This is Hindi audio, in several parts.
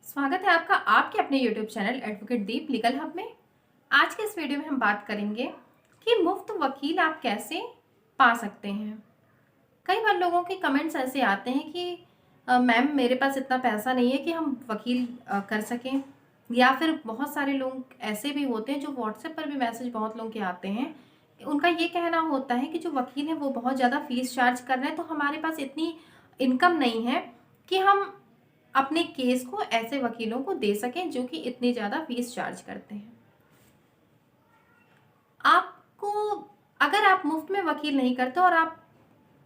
स्वागत है आपका आपके अपने YouTube चैनल एडवोकेट दीप लीगल हब में। आज के इस वीडियो में हम बात करेंगे कि मुफ्त वकील आप कैसे पा सकते हैं। कई बार लोगों के कमेंट्स ऐसे आते हैं कि मैम मेरे पास इतना पैसा नहीं है कि हम वकील कर सकें, या फिर बहुत सारे लोग ऐसे भी होते हैं जो व्हाट्सएप पर भी मैसेज बहुत लोगों के आते हैं। उनका ये कहना होता है कि जो वकील है वो बहुत ज़्यादा फीस चार्ज कर रहे हैं, तो हमारे पास इतनी इनकम नहीं है कि हम अपने केस को ऐसे वकीलों को दे सकें जो कि इतनी ज़्यादा फीस चार्ज करते हैं। आपको, अगर आप मुफ्त में वकील नहीं करते और आप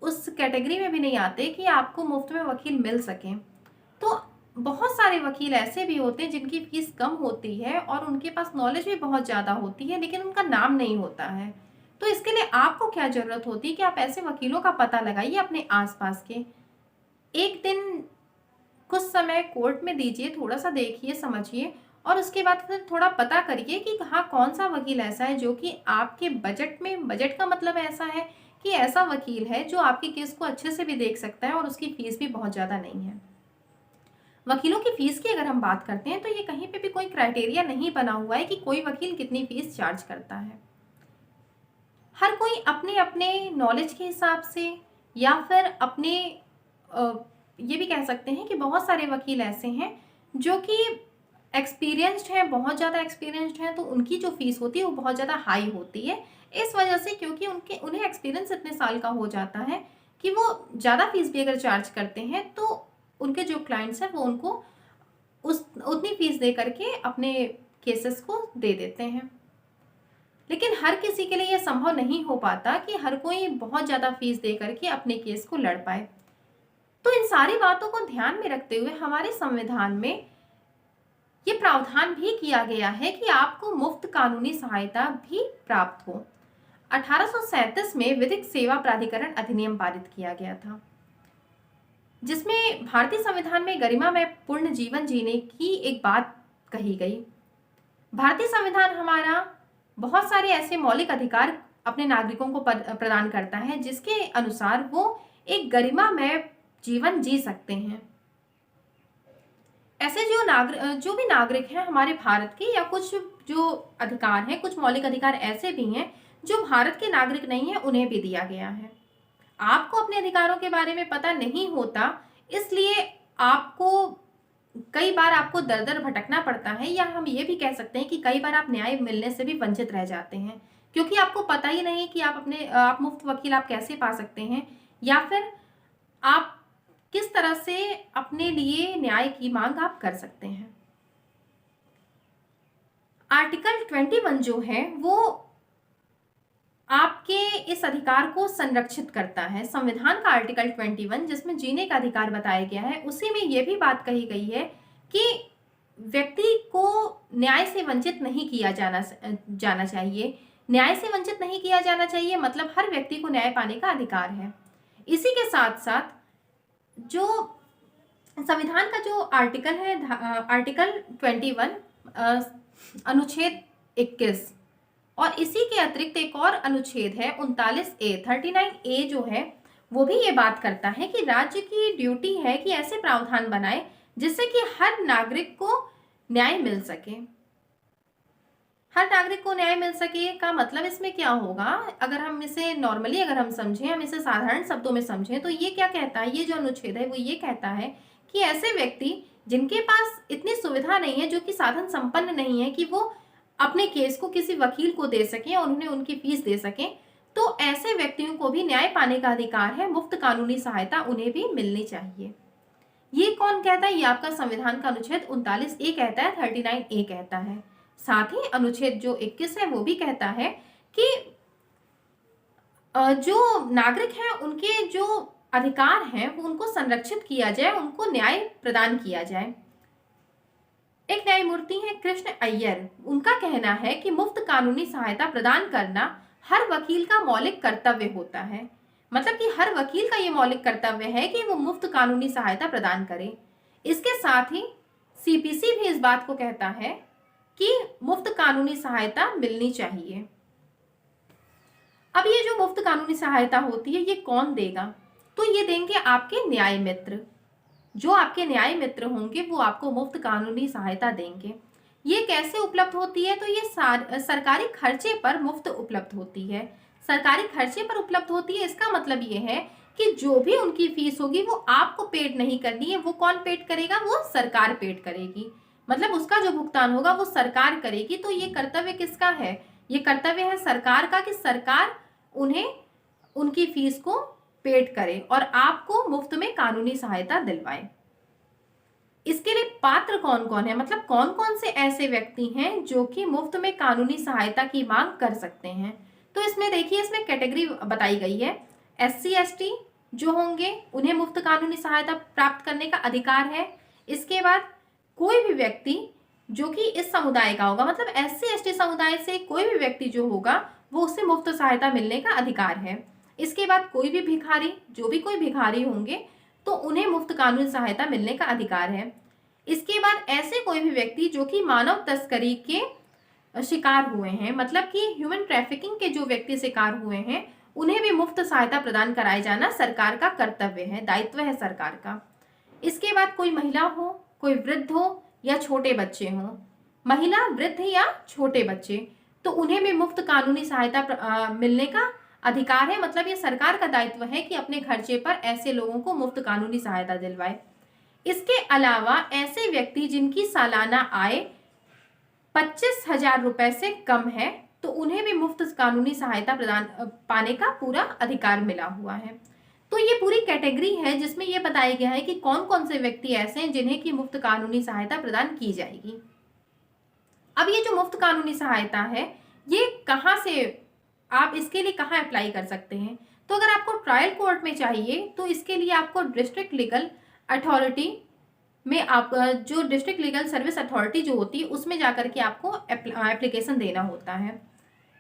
उस कैटेगरी में भी नहीं आते कि आपको मुफ्त में वकील मिल सकें, तो बहुत सारे वकील ऐसे भी होते हैं जिनकी फीस कम होती है और उनके पास नॉलेज भी बहुत ज़्यादा होती है, लेकिन उनका नाम नहीं होता है। तो इसके लिए आपको क्या ज़रूरत होती है कि आप ऐसे वकीलों का पता लगाइए अपने आसपास के। एक दिन कुछ समय कोर्ट में दीजिए, थोड़ा सा देखिए समझिए, और उसके बाद फिर थोड़ा पता करिए कि हाँ कौन सा वकील ऐसा है जो कि आपके बजट में, बजट का मतलब ऐसा है कि ऐसा वकील है जो आपके केस को अच्छे से भी देख सकता है और उसकी फीस भी बहुत ज़्यादा नहीं है। वकीलों की फीस की अगर हम बात करते हैं तो ये कहीं पे भी कोई क्राइटेरिया नहीं बना हुआ है कि कोई वकील कितनी फीस चार्ज करता है। हर कोई अपने अपने नॉलेज के हिसाब से, या फिर अपने ये भी कह सकते हैं कि बहुत सारे वकील ऐसे हैं जो कि एक्सपीरियंस्ड हैं, बहुत ज़्यादा एक्सपीरियंस्ड हैं, तो उनकी जो फीस होती है वो बहुत ज़्यादा हाई होती है। इस वजह से, क्योंकि उन्हें एक्सपीरियंस इतने साल का हो जाता है कि वो ज़्यादा फीस भी अगर चार्ज करते हैं तो उनके जो क्लाइंट्स हैं वो उनको उस उतनी फीस दे करके अपने केसेस को दे देते हैं। लेकिन हर किसी के लिए यह संभव नहीं हो पाता कि हर कोई बहुत ज़्यादा फीस दे करके अपने केस को लड़ पाए। तो इन सारी बातों को ध्यान में रखते हुए हमारे संविधान में ये प्रावधान भी किया गया है कि आपको मुफ्त कानूनी सहायता भी प्राप्त हो। 1837 में विधिक सेवा प्राधिकरण अधिनियम पारित किया गया था, जिसमें भारतीय संविधान में गरिमा में पूर्ण जीवन जीने की एक बात कही गई। भारतीय संविधान हमारा बहुत सारे ऐसे मौलिक अधिकार अपने नागरिकों को प्रदान करता है जिसके अनुसार वो एक गरिमामय जीवन जी सकते हैं। ऐसे जो भी नागरिक हैं हमारे भारत के, या कुछ जो अधिकार हैं, कुछ मौलिक अधिकार ऐसे भी हैं जो भारत के नागरिक नहीं है, उन्हें भी दिया गया है। आपको अपने अधिकारों के बारे में पता नहीं होता, इसलिए आपको कई बार आपको दर दर भटकना पड़ता है, या हम ये भी कह सकते हैं कि कई बार आप न्याय मिलने से भी वंचित रह जाते हैं, क्योंकि आपको पता ही नहीं कि आप मुफ्त वकील आप कैसे पा सकते हैं, या फिर आप किस तरह से अपने लिए न्याय की मांग आप कर सकते हैं। आर्टिकल 21 जो है वो आपके इस अधिकार को संरक्षित करता है। संविधान का आर्टिकल 21 जिसमें जीने का अधिकार बताया गया है, उसी में यह भी बात कही गई है कि व्यक्ति को न्याय से वंचित नहीं किया जाना चाहिए। न्याय से वंचित नहीं किया जाना चाहिए मतलब हर व्यक्ति को न्याय पाने का अधिकार है। इसी के साथ साथ जो संविधान का जो आर्टिकल है, आर्टिकल 21 अनुच्छेद 21, और इसी के अतिरिक्त एक और अनुच्छेद है 39A, 39A जो है वो भी ये बात करता है कि राज्य की ड्यूटी है कि ऐसे प्रावधान बनाए जिससे कि हर नागरिक को न्याय मिल सके। हर नागरिक को न्याय मिल सके का मतलब इसमें क्या होगा, अगर हम इसे नॉर्मली अगर हम समझें, हम इसे साधारण शब्दों में समझें, तो ये क्या कहता है, ये जो अनुच्छेद है वो ये कहता है कि ऐसे व्यक्ति जिनके पास इतनी सुविधा नहीं है, जो कि साधन संपन्न नहीं है कि वो अपने केस को किसी वकील को दे सकें और उन्हें उनकी फीस दे सकें, तो ऐसे व्यक्तियों को भी न्याय पाने का अधिकार है। मुफ्त कानूनी सहायता उन्हें भी मिलनी चाहिए। ये कौन कहता है? ये आपका संविधान का अनुच्छेद 39A कहता है, 39A कहता है। साथ ही अनुच्छेद जो 21 है वो भी कहता है कि जो नागरिक हैं उनके जो अधिकार हैं वो उनको संरक्षित किया जाए, उनको न्याय प्रदान किया जाए। एक न्यायमूर्ति हैं कृष्ण अय्यर, उनका कहना है कि मुफ्त कानूनी सहायता प्रदान करना हर वकील का मौलिक कर्तव्य होता है। मतलब कि हर वकील का ये मौलिक कर्तव्य है कि वो मुफ्त कानूनी सहायता प्रदान करे। इसके साथ ही सीपीसी भी इस बात को कहता है कि मुफ्त कानूनी सहायता मिलनी चाहिए। अब ये जो मुफ्त कानूनी सहायता होती है ये कौन देगा? तो ये देंगे आपके न्याय मित्र। जो आपके न्याय मित्र होंगे वो आपको मुफ्त कानूनी सहायता देंगे। ये कैसे उपलब्ध होती है? तो ये सरकारी खर्चे पर मुफ्त उपलब्ध होती है। सरकारी खर्चे पर उपलब्ध होती है, इसका मतलब ये है कि जो भी उनकी फीस होगी वो आपको पेड नहीं करनी है। वो कौन पेड करेगा? वो सरकार पेड करेगी। मतलब उसका जो भुगतान होगा वो सरकार करेगी। तो ये कर्तव्य किसका है? ये कर्तव्य है सरकार का कि सरकार उन्हें उनकी फीस को पेड करे और आपको मुफ्त में कानूनी सहायता दिलवाए। इसके लिए पात्र कौन कौन है? मतलब कौन कौन से ऐसे व्यक्ति हैं जो कि मुफ्त में कानूनी सहायता की मांग कर सकते हैं। तो इसमें देखिए, इसमें कैटेगरी बताई गई है। SC ST जो होंगे उन्हें मुफ्त कानूनी सहायता प्राप्त करने का अधिकार है। इसके बाद कोई भी व्यक्ति जो कि इस समुदाय का होगा, मतलब SC ST समुदाय से कोई भी व्यक्ति जो होगा वो उससे मुफ्त सहायता मिलने का अधिकार है। इसके बाद कोई भी भिखारी, जो भी कोई भिखारी होंगे तो उन्हें मुफ्त कानूनी सहायता मिलने का अधिकार है। इसके बाद ऐसे कोई भी व्यक्ति जो कि मानव तस्करी के शिकार हुए हैं, मतलब कि ह्यूमन ट्रैफिकिंग के जो व्यक्ति शिकार हुए हैं, उन्हें भी मुफ्त सहायता प्रदान कराए जाना सरकार का कर्तव्य है, दायित्व है सरकार का। इसके बाद कोई महिला हो, कोई वृद्ध हो या छोटे बच्चे हो, महिला, वृद्ध या छोटे बच्चे, तो उन्हें भी मुफ्त कानूनी सहायता मिलने का अधिकार है। मतलब ये सरकार का दायित्व है कि अपने खर्चे पर ऐसे लोगों को मुफ्त कानूनी सहायता दिलवाए। इसके अलावा ऐसे व्यक्ति जिनकी सालाना आय 25,000 रुपए से कम है तो उन्हें भी मुफ्त कानूनी सहायता प्रदान पाने का पूरा अधिकार मिला हुआ है। तो ये पूरी कैटेगरी है जिसमें ये बताया गया है कि कौन कौन से व्यक्ति ऐसे हैं जिन्हें की मुफ्त कानूनी सहायता प्रदान की जाएगी। अब ये जो मुफ्त कानूनी सहायता है, ये कहाँ से, आप इसके लिए कहाँ अप्लाई कर सकते हैं? तो अगर आपको ट्रायल कोर्ट में चाहिए तो इसके लिए आपको डिस्ट्रिक्ट लीगल अथॉरिटी में, आप जो डिस्ट्रिक्ट लीगल सर्विस अथॉरिटी जो होती है उसमें जाकर के आपको एप्लीकेशन देना होता है।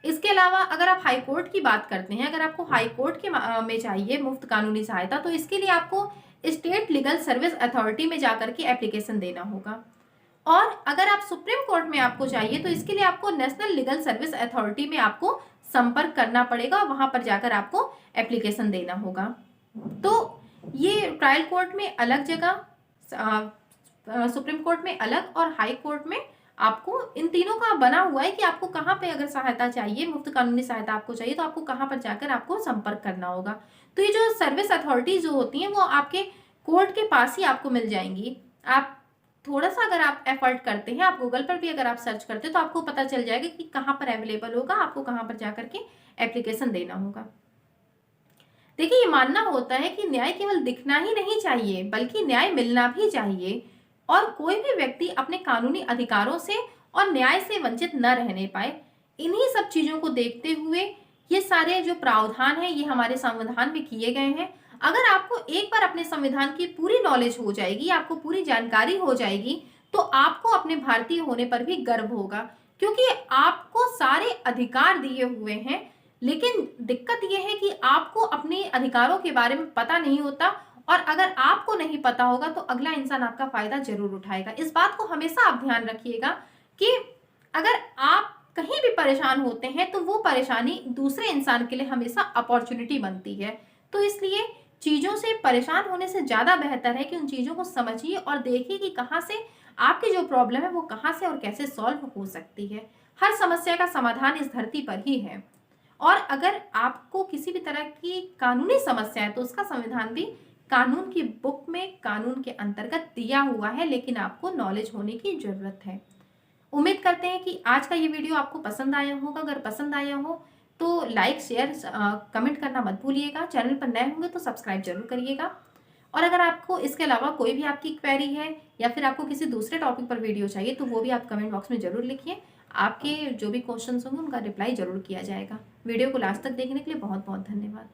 इसके अलावा अगर आप हाई कोर्ट की बात करते हैं, अगर आपको हाई कोर्ट के में चाहिए मुफ्त कानूनी सहायता तो इसके लिए आपको स्टेट लीगल सर्विस अथॉरिटी में जाकर के एप्लीकेशन देना होगा। और अगर आप सुप्रीम कोर्ट में आपको चाहिए तो इसके लिए आपको नेशनल लीगल सर्विस अथॉरिटी में आपको संपर्क करना पड़ेगा और वहां पर जाकर आपको एप्लीकेशन देना होगा। तो ये ट्रायल कोर्ट में अलग जगह, सुप्रीम कोर्ट में अलग और हाई कोर्ट में आपको इन तीनों का बना हुआ है कि आपको कहाँ पे अगर सहायता चाहिए, मुफ्त कानूनी सहायता आपको चाहिए तो आपको कहाँ पर जाकर आपको संपर्क करना होगा। तो ये जो सर्विस अथॉरिटी जो होती हैं वो आपके कोर्ट के पास ही आपको मिल जाएंगी। आप थोड़ा सा अगर आप एफर्ट करते हैं, आप गूगल पर भी अगर आप सर्च करते हैं तो आपको पता चल जाएगा कि कहाँ पर अवेलेबल होगा, आपको कहाँ पर जाकर के एप्लीकेशन देना होगा। देखिए, ये मानना होता है कि न्याय केवल दिखना ही नहीं चाहिए बल्कि न्याय मिलना भी चाहिए और कोई भी व्यक्ति अपने कानूनी अधिकारों से और न्याय से वंचित न रहने पाए। इन्हीं सब चीजों को देखते हुए ये सारे जो प्रावधान हैं ये हमारे संविधान में किए गए हैं। अगर आपको एक बार अपने संविधान की पूरी नॉलेज हो जाएगी, आपको पूरी जानकारी हो जाएगी, तो आपको अपने भारतीय होने पर भी गर्व होगा, क्योंकि आपको सारे अधिकार दिए हुए हैं। लेकिन दिक्कत यह है कि आपको अपने अधिकारों के बारे में पता नहीं होता और अगर आपको नहीं पता होगा तो अगला इंसान आपका फायदा जरूर उठाएगा। इस बात को हमेशा आप ध्यान रखिएगा कि अगर आप कहीं भी परेशान होते हैं तो वो परेशानी दूसरे इंसान के लिए हमेशा अपॉर्चुनिटी बनती है। तो इसलिए चीजों से परेशान होने से ज्यादा बेहतर है कि उन चीजों को समझिए और देखिए कि कहाँ से आपकी जो प्रॉब्लम है वो कहाँ से और कैसे सॉल्व हो सकती है। हर समस्या का समाधान इस धरती पर ही है और अगर आपको किसी भी तरह की कानूनी समस्या है तो उसका संविधान भी कानून की बुक में कानून के अंतर्गत दिया हुआ है, लेकिन आपको नॉलेज होने की जरूरत है। उम्मीद करते हैं कि आज का ये वीडियो आपको पसंद आया होगा। अगर पसंद आया हो तो लाइक, शेयर, कमेंट करना मत भूलिएगा। चैनल पर नए होंगे तो सब्सक्राइब जरूर करिएगा। और अगर आपको इसके अलावा कोई भी आपकी क्वेरी है या फिर आपको किसी दूसरे टॉपिक पर वीडियो चाहिए तो वो भी आप कमेंट बॉक्स में जरूर लिखिए। आपके जो भी क्वेश्चंस होंगे उनका रिप्लाई जरूर किया जाएगा। वीडियो को लास्ट तक देखने के लिए बहुत बहुत धन्यवाद।